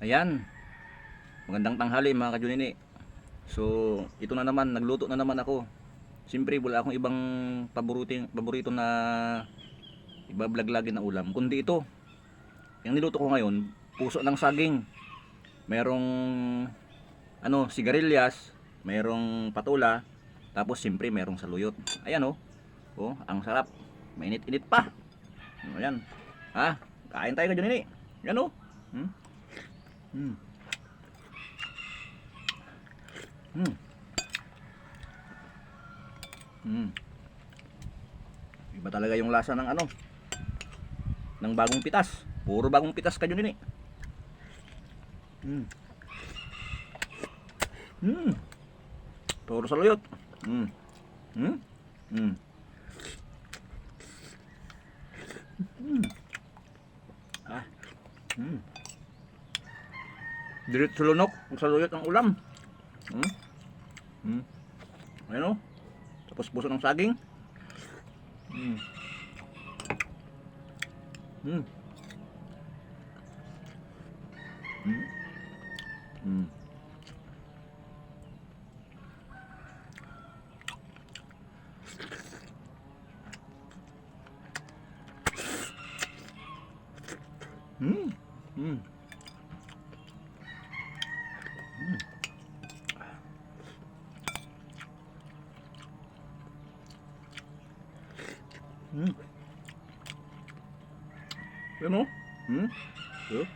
Ayan, magandang tanghali mga kajunini. So, ito na naman, nagluto na naman ako. Siyempre, wala akong ibang paborito na ibablog lagi na ulam, kundi ito. Yung niluto ko ngayon, puso ng saging. Merong sigarilyas, merong patula, tapos siyempre merong saluyot. Ayan oh. Oh, ang sarap. Mainit-init pa. Ayan. Ha? Kain tayo kajunini. Ayan oh. Hmm? Hmm. Hmm. Hmm. Iba talaga yung lasa ng ng bagong pitas. Puro bagong pitas ka yun eh. Hmm. Hmm. Puro saluyot. Hmm. Hmm. Hmm. Hmm. Ah. Hmm. Diretso lunok, saluyot ang ulam. Hmm. Hmm. Ayun oh. Tapos puso ng saging. Hmm. Hmm. Hmm. Hmm. Hmm. Hmm. Hmm. Hmm. Ayun oh. Hmm. Oh.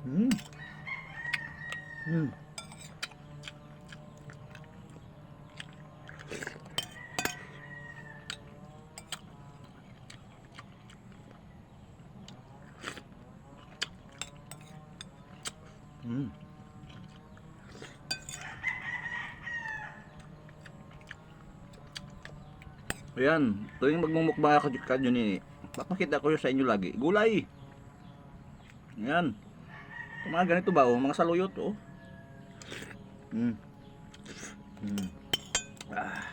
Hmm. Hmm. Hmm. Ayan, tuwing magmumukbang ako kadyo ni papakita ko yun sa inyo lagi. Gulay. Ayan. Mga ganito ba oh, mga saluyot oh. Hmm. Hmm. Ah.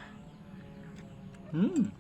Hmm.